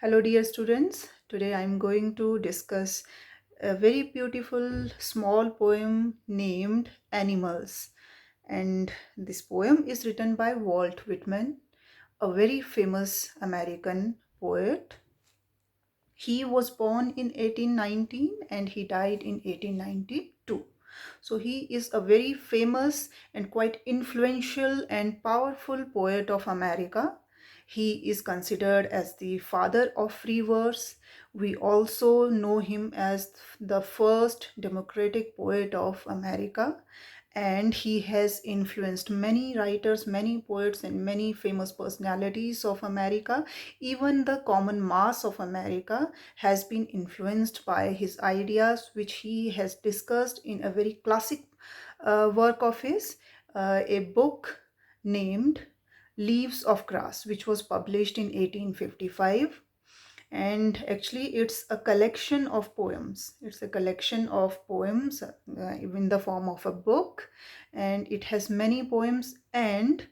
Hello, dear students. Today I'm going to discuss a very beautiful small poem named Animals. And this poem is written by Walt Whitman, a very famous American poet. He was born in 1819 and he died in 1892. So he is a very famous and quite influential and powerful poet of America. He is considered as the father of free verse. We also know him as the first democratic poet of America, and he has influenced many writers, many poets, and many famous personalities of America. Even the common mass of America has been influenced by his ideas, which he has discussed in a very classic work of his, a book named Leaves of Grass, which was published in 1855. And actually it's a collection of poems. It's a collection of poems in the form of a book, and it has many poems. And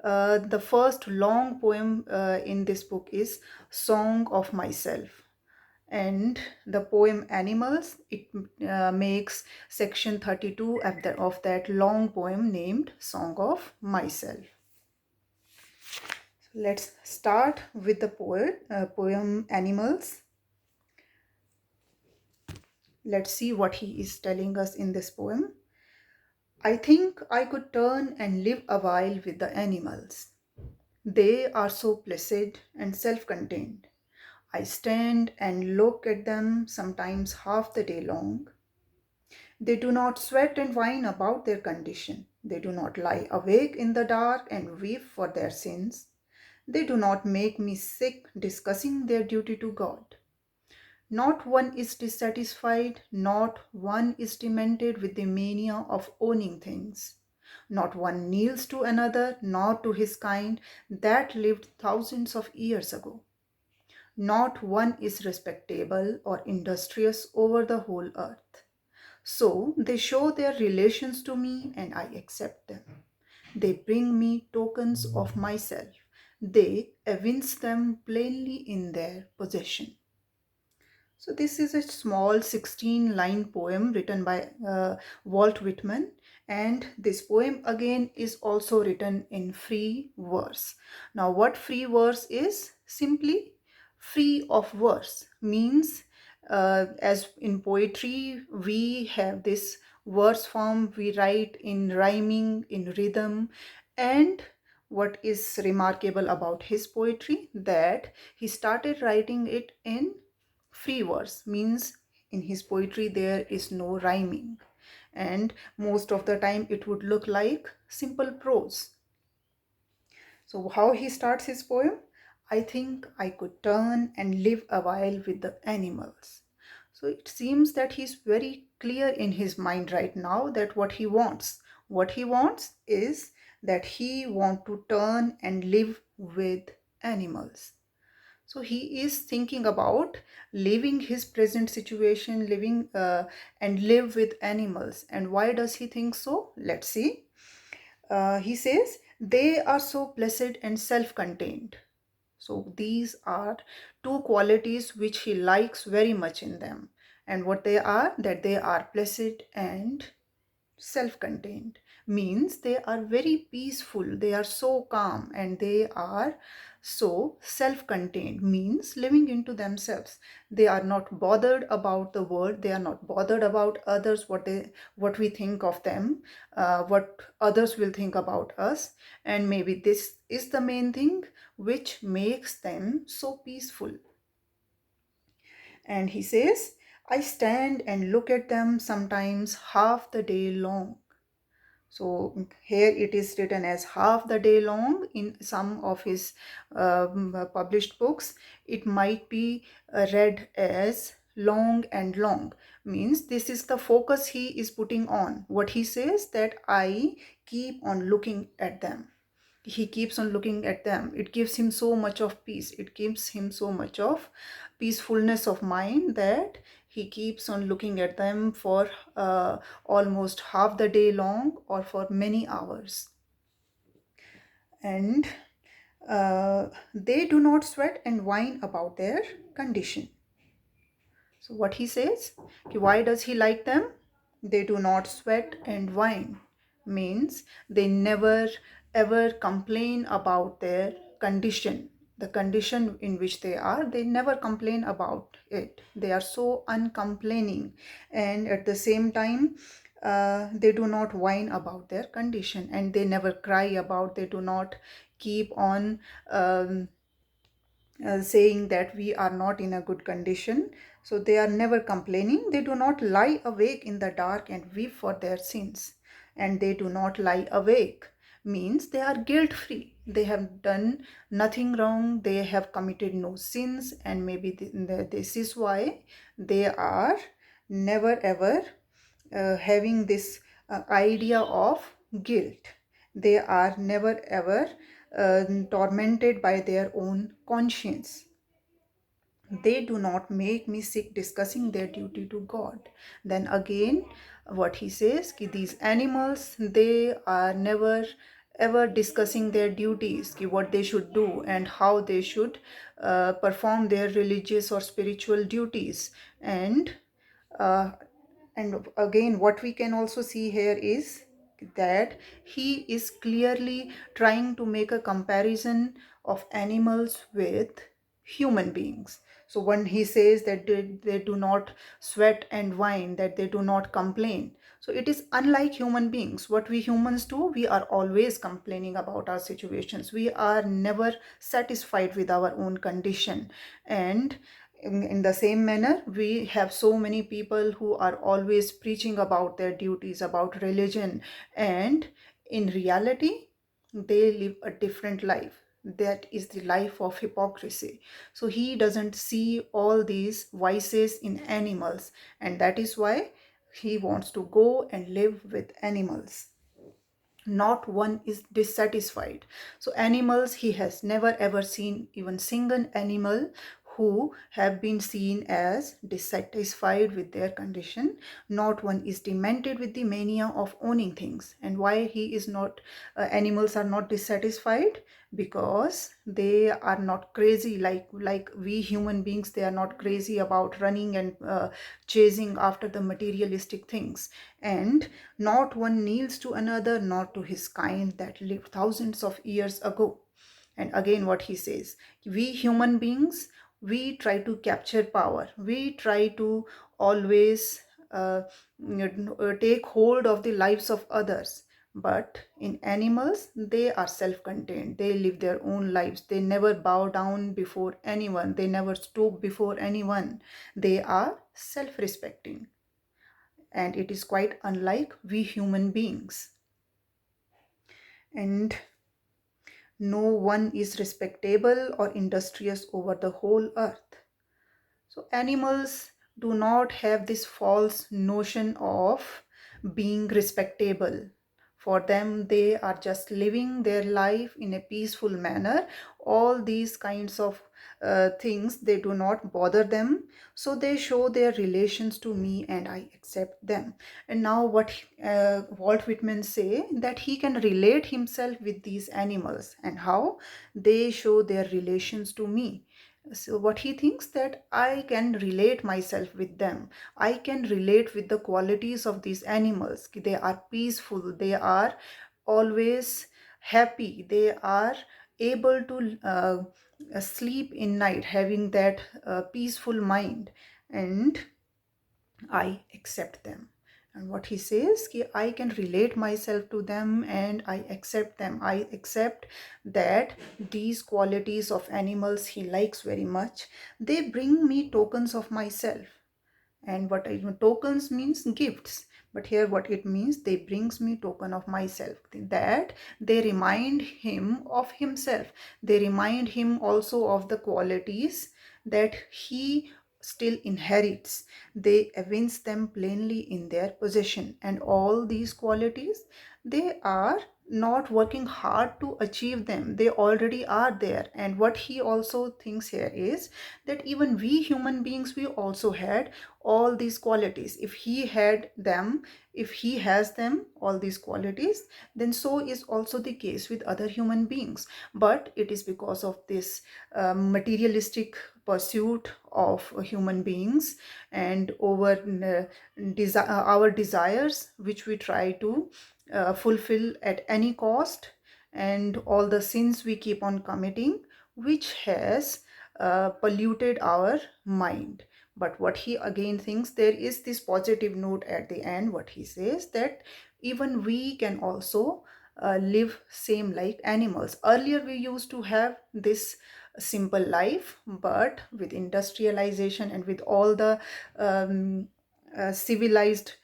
the first long poem in this book is Song of Myself. And the poem Animals, it makes section 32 of that long poem named Song of Myself. Let's start with the poem Animals. Let's see what he is telling us in this poem. I think I could turn and live a while with the animals. They are so placid and self-contained. I stand and look at them sometimes half the day long. They do not sweat and whine about their condition. They do not lie awake in the dark and weep for their sins. They do not make me sick discussing their duty to God. Not one is dissatisfied, not one is demented with the mania of owning things. Not one kneels to another, nor to his kind that lived thousands of years ago. Not one is respectable or industrious over the whole earth. So they show their relations to me and I accept them. They bring me tokens of myself. They evince them plainly in their possession. So this is a small 16-line poem written by Walt Whitman, and this poem again is also written in free verse. Now what free verse is? Simply free of verse means, as in poetry we have this verse form, we write in rhyming, in rhythm. And what is remarkable about his poetry, that he started writing it in free verse, means in his poetry there is no rhyming, and most of the time it would look like simple prose. So how he starts his poem? I think I could turn and live a while with the animals. So it seems that he's very clear in his mind right now that what he wants. What he wants is that he wants to turn and live with animals. So he is thinking about leaving his present situation, living and live with animals. And why does he think so? Let's see. He says, they are so placid and self-contained. So these are two qualities which he likes very much in them. And what they are, that they are placid and self-contained, means they are very peaceful, they are so calm, and they are so self-contained, means living into themselves. They are not bothered about the world, they are not bothered about others, what we think of them, what others will think about us. And maybe this is the main thing which makes them so peaceful. And he says, I stand and look at them sometimes half the day long. So here it is written as half the day long in some of his published books. It might be read as long and long, means this is the focus he is putting on. What he says, that I keep on looking at them. He keeps on looking at them. It gives him so much of peace. It gives him so much of peacefulness of mind that he keeps on looking at them for almost half the day long or for many hours. And They do not sweat and whine about their condition. So what he says, why does he like them? They do not sweat and whine. Means they never ever complain about their condition. The condition in which they never complain about it. They are so uncomplaining, and at the same time, they do not whine about their condition, and they never cry about. They do not keep on saying that we are not in a good condition. So they are never complaining. They do not lie awake in the dark and weep for their sins. And they do not lie awake means they are guilt free. They have done nothing wrong. They have committed no sins, and maybe this is why they are never ever having this idea of guilt. They are never ever tormented by their own conscience. They do not make me sick discussing their duty to God. Then again, what he says, ki these animals, they are never ever discussing their duties, ki what they should do and how they should perform their religious or spiritual duties. Uh, and again, what we can also see here is that he is clearly trying to make a comparison of animals with human beings. So when he says that they do not sweat and whine, that they do not complain, so it is unlike human beings. What we humans do, we are always complaining about our situations. We are never satisfied with our own condition. And in the same manner, we have so many people who are always preaching about their duties, about religion, and in reality, they live a different life. That is the life of hypocrisy. So he doesn't see all these vices in animals, and that is why he wants to go and live with animals. Not one is dissatisfied. So animals, he has never ever seen even single animal who have been seen as dissatisfied with their condition. Not one is demented with the mania of owning things. And why he is not, animals are not dissatisfied? Because they are not crazy like we human beings. They are not crazy about running and chasing after the materialistic things. And not one kneels to another, not to his kind that lived thousands of years ago. And again, what he says, we human beings, we try to capture power. We try to always take hold of the lives of others. But in animals, they are self contained. They live their own lives. They never bow down before anyone. They never stoop before anyone. They are self respecting, and it is quite unlike we human beings. And no one is respectable or industrious over the whole earth. So animals do not have this false notion of being respectable. For them, they are just living their life in a peaceful manner. All these kinds of things, they do not bother them. So they show their relations to me and I accept them. And now what Walt Whitman say, that he can relate himself with these animals, and how they show their relations to me. So what he thinks, that I can relate myself with them. I can relate with the qualities of these animals. They are peaceful. They are always happy. They are able to sleep in night, having that peaceful mind. And I accept them. And what he says, ki I can relate myself to them and I accept them. I accept that these qualities of animals he likes very much. They bring me tokens of myself. And what tokens means gifts, but here what it means, they brings me token of myself, that they remind him of himself. They remind him also of the qualities that he still inherits. They evince them plainly in their possession, and all these qualities, they are not working hard to achieve them. They already are there. And what he also thinks here is that even we human beings, we also had all these qualities. If he had them, if he has them, all these qualities, then so is also the case with other human beings. But it is because of this materialistic pursuit of human beings, and over our desires, which we try to fulfill at any cost, and all the sins we keep on committing, which has polluted our mind. But what he again thinks, there is this positive note at the end. What he says, that even we can also live same like animals. Earlier we used to have this simple life, but with industrialization and with all the um, civilized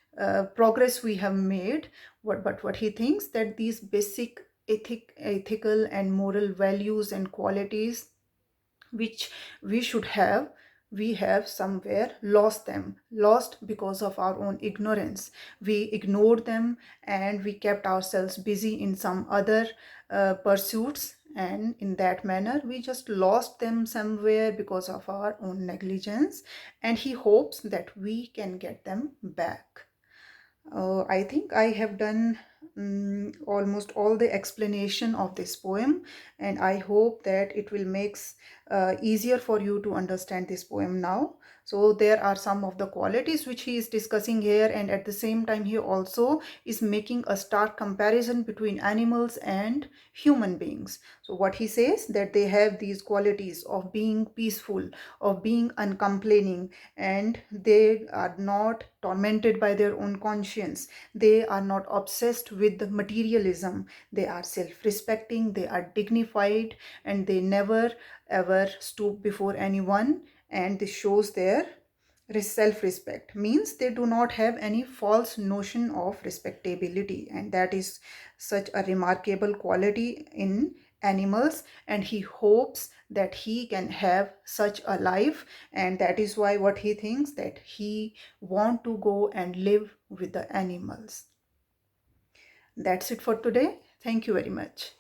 progress we have made, what he thinks, that these basic ethical and moral values and qualities which we should have, we have somewhere lost them, lost because of our own ignorance. We ignored them, and we kept ourselves busy in some other pursuits, and in that manner we just lost them somewhere because of our own negligence. And he hopes that we can get them back. I think I have done almost all the explanation of this poem, and I hope that it will make easier for you to understand this poem now. So there are some of the qualities which he is discussing here, and at the same time he also is making a stark comparison between animals and human beings. So what he says, that they have these qualities of being peaceful, of being uncomplaining, and they are not tormented by their own conscience. They are not obsessed with the materialism. They are self-respecting, they are dignified, and they never ever stoop before anyone. And this shows their self-respect, means they do not have any false notion of respectability, and that is such a remarkable quality in animals. And he hopes that he can have such a life, and that is why what he thinks, that he want to go and live with the animals. That's it for today. Thank you very much.